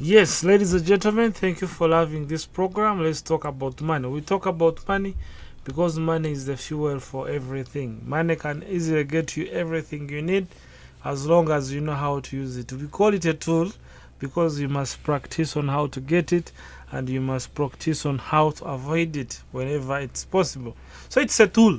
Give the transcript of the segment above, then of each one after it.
Yes, ladies and gentlemen, thank you for having this program. Let's talk about money. We talk about money because money is the fuel for everything. Money can easily get you everything you need as long as you know how to use it. We call it a tool because you must practice on how to get it and you must practice on how to avoid it whenever it's possible. So it's a tool.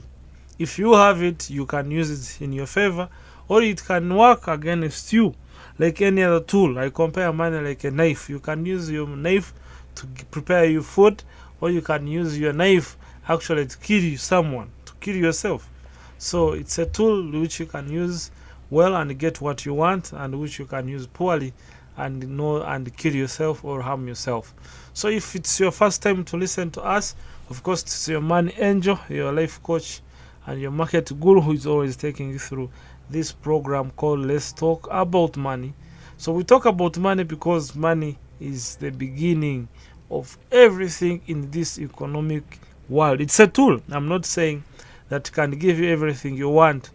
If you have it, you can use it in your favor or it can work against you like any other tool. I compare money like a knife. You can use your knife to prepare your food, or you can use your knife actually to kill someone, to kill yourself. So it's a tool which you can use well and get what you want, and which you can use poorly and know and kill yourself or harm yourself. So if it's your first time to listen to us, of course it's your money angel, your life coach, and your market guru who is always taking you through this program called Let's Talk About Money. So we talk about money because money is the beginning of everything in this economic world. It's a tool. I'm not saying that can give you everything you want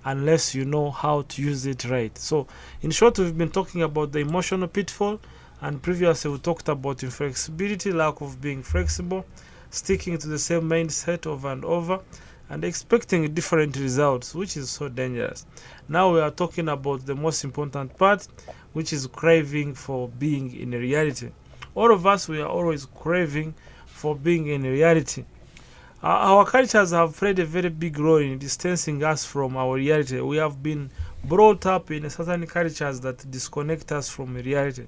unless you know how to use it right. So in short, we've been talking about the emotional pitfall, and previously we talked about inflexibility, lack of being flexible, sticking to the same mindset over and over, and expecting different results, which is so dangerous. Now we are talking about the most important part, which is craving for being in reality. All of us, we are always craving for being in reality. Our cultures have played a very big role in distancing us from our reality. We have been brought up in certain cultures that disconnect us from reality.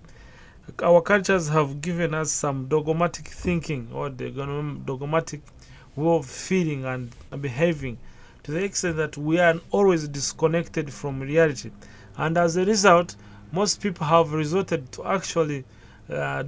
Our cultures have given us some dogmatic thinking or the dogmatic way of feeling and behaving to the extent that we are always disconnected from reality. And as a result, most people have resorted to actually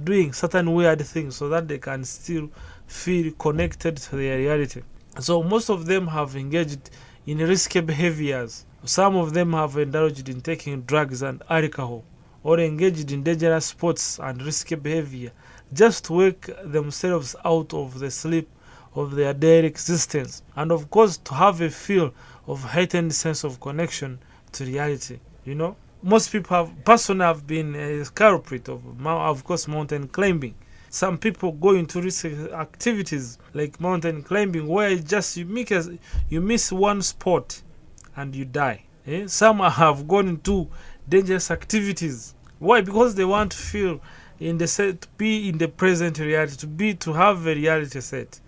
doing certain weird things so that they can still feel connected to their reality. So most of them have engaged in risky behaviors. Some of them have indulged in taking drugs and alcohol, or engaged in dangerous sports and risky behavior just to wake themselves out of the sleep of their daily existence, and of course to have a feel of heightened sense of connection to reality. Most people have personally have been a culprit of course, mountain climbing. Some people go into risky activities like mountain climbing where you miss one spot and you die. Some have gone into dangerous activities. Why? Because they want to feel in the set, to be in the present reality, to have a reality set.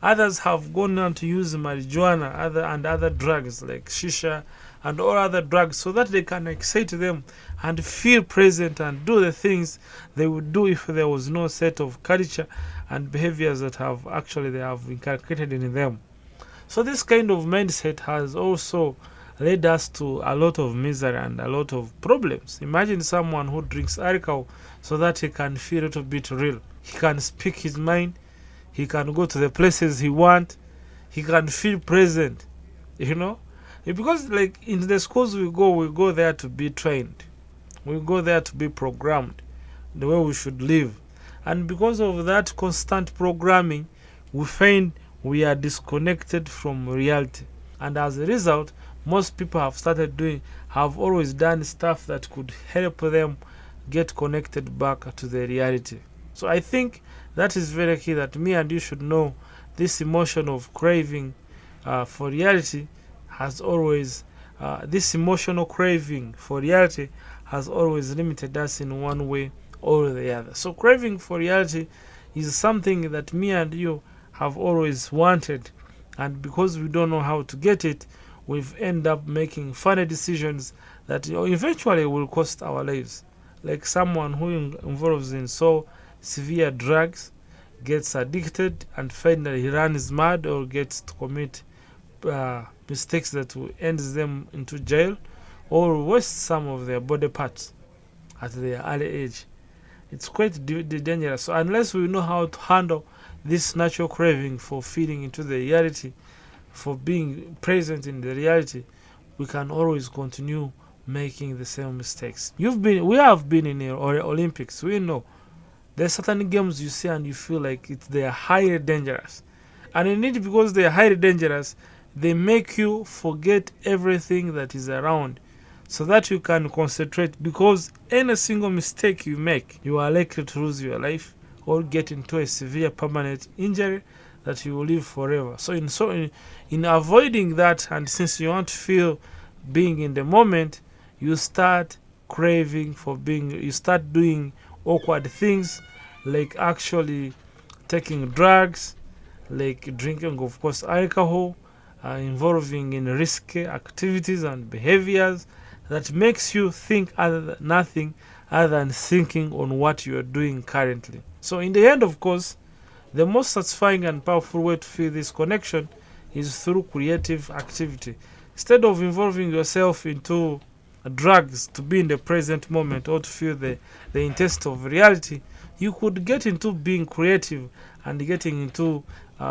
Others have gone on to use marijuana and other drugs like shisha and all other drugs so that they can excite them and feel present and do the things they would do if there was no set of culture and behaviors that they have inculcated in them. So this kind of mindset has also led us to a lot of misery and a lot of problems. Imagine someone who drinks alcohol so that he can feel a little bit real. He can speak his mind. He can go to the places he wants. He can feel present. Because like in the schools we go there to be trained. We go there to be programmed the way we should live. And because of that constant programming, we find we are disconnected from reality. And as a result, most people have always done stuff that could help them get connected back to the reality. So I think that is very key, that me and you should know this emotion of craving for reality has always, this emotional craving for reality has always limited us in one way or the other. So craving for reality is something that me and you have always wanted, and because we don't know how to get it, we've ended up making funny decisions that eventually will cost our lives. Like someone who involves in so severe drugs gets addicted and finally he runs mad or gets to commit mistakes that will end them into jail or waste some of their body parts at their early age. It's quite dangerous. So unless we know how to handle this natural craving for feeding into the reality, for being present in the reality, we can always continue making the same mistakes. We have been in the Olympics. We know there's certain games you see and you feel like they are highly dangerous. And indeed, because they are highly dangerous, they make you forget everything that is around. so that you can concentrate, because any single mistake you make, you are likely to lose your life or get into a severe permanent injury that you will live forever. So in avoiding that, and since you want to feel being in the moment, you start craving for being, you start doing awkward things, like actually taking drugs, like drinking, of course, alcohol, involving in risky activities and behaviors that makes you think nothing other than thinking on what you are doing currently. So in the end, of course, the most satisfying and powerful way to feel this connection is through creative activity. Instead of involving yourself into drugs to be in the present moment or to feel the intensity of reality, you could get into being creative and getting into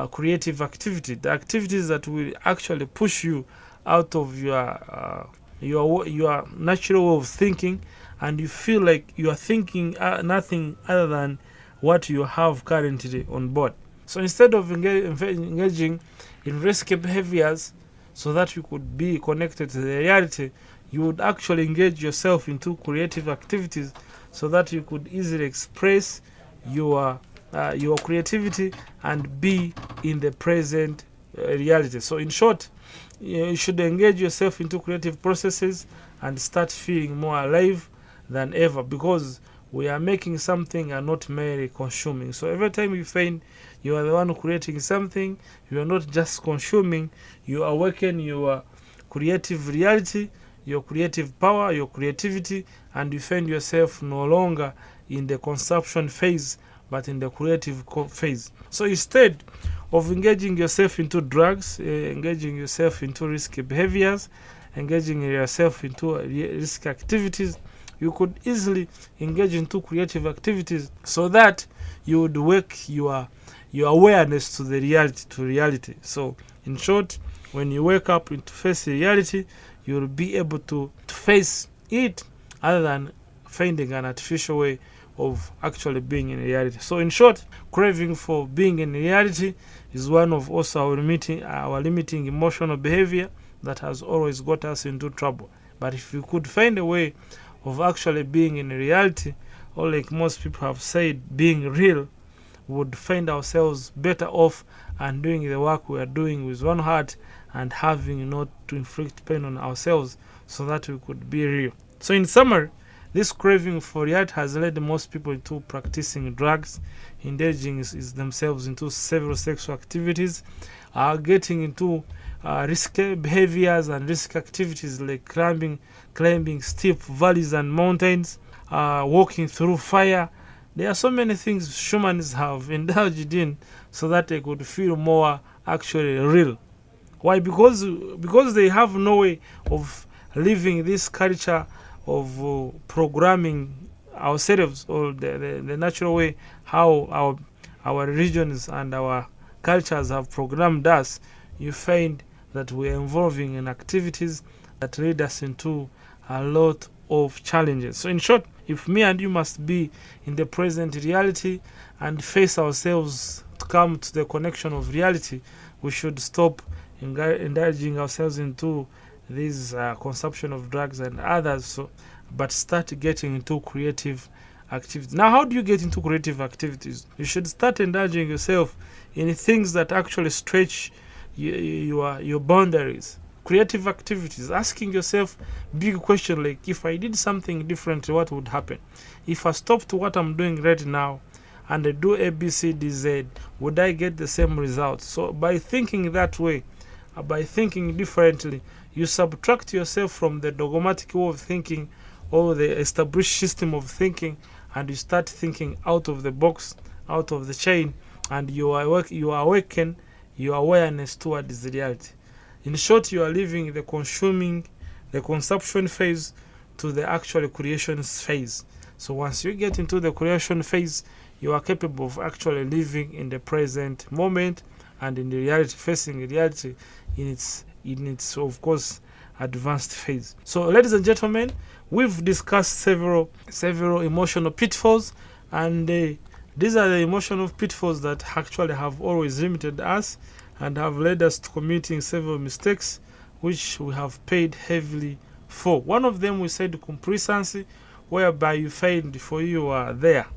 creative activity, the activities that will actually push you out of your natural way of thinking, and you feel like you are thinking nothing other than what you have currently on board. So instead of engaging in risky behaviors so that you could be connected to the reality, you would actually engage yourself into creative activities so that you could easily express your creativity and be in the present reality. So in short, you should engage yourself into creative processes and start feeling more alive than ever, because we are making something and not merely consuming. So every time you find you are the one creating something, you are not just consuming, you awaken your creative reality, your creative power, your creativity, and you find yourself no longer in the consumption phase but in the creative phase. So instead of engaging yourself into drugs, engaging yourself into risky behaviors, engaging yourself into risky activities, you could easily engage into creative activities so that you would wake your awareness to the reality. So in short, when you wake up to face reality, you will be able to face it other than finding an artificial way of actually being in reality. So in short, craving for being in reality is one of also our limiting emotional behavior that has always got us into trouble. But if you could find a way of actually being in reality, or like most people have said, being real, would find ourselves better off and doing the work we are doing with one heart and having not to inflict pain on ourselves so that we could be real. So in summary, this craving for reality has led most people into practicing drugs, engaging themselves into several sexual activities, getting into risky behaviors and risky activities like climbing steep valleys and mountains, walking through fire. There are so many things humans have indulged in so that they could feel more actually real. Why? Because they have no way of living this culture of programming ourselves, or the natural way how our religions and our cultures have programmed us. You find that we are involving in activities that lead us into a lot of challenges. So in short, if me and you must be in the present reality and face ourselves to come to the connection of reality, we should stop indulging ourselves into this consumption of drugs and others, but start getting into creative activities. Now, how do you get into creative activities? You should start indulging yourself in things that actually stretch your boundaries. Creative activities, asking yourself big question like, if I did something different, what would happen? If I stopped what I'm doing right now and I do A, B, C, D, Z, would I get the same result? So by thinking that way, by thinking differently, you subtract yourself from the dogmatic way of thinking or the established system of thinking, and you start thinking out of the box, out of the chain, and you awaken your awareness towards the reality. In short, you are leaving the consumption phase to the actual creation phase. So once you get into the creation phase, you are capable of actually living in the present moment and in the reality, facing reality in its of course advanced phase. So ladies and gentlemen, we've discussed several emotional pitfalls, and these are the emotional pitfalls that actually have always limited us and have led us to committing several mistakes which we have paid heavily 4. One of them we said complacency, whereby you find for you are there.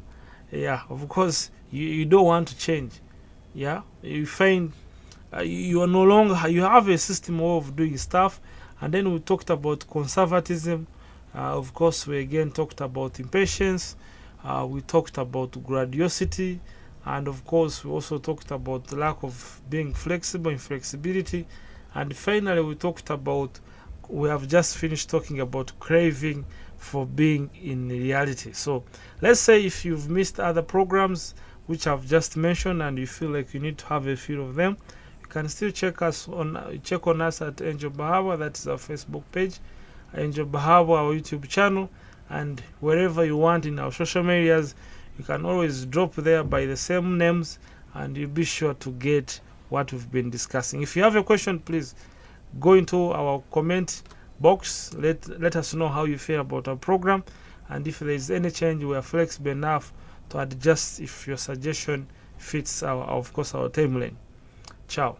Yeah, of course, you don't want to change. Yeah, you find you are no longer, you have a system of doing stuff. And then we talked about conservatism. Of course, we again talked about impatience. We talked about grandiosity. And of course, we also talked about the lack of being flexible, inflexibility. And finally, we have just finished talking about craving for being in reality. So let's say if you've missed other programs which I've just mentioned and you feel like you need to have a few of them, you can still check on us at Angel Bahawa. That is our Facebook page, Angel Bahawa, our YouTube channel, and wherever you want in our social medias, you can always drop there by the same names, and you'll be sure to get what we've been discussing. If you have a question, please go into our comment box. Let us know how you feel about our program, and if there is any change, we are flexible enough to adjust if your suggestion fits our timeline. Ciao.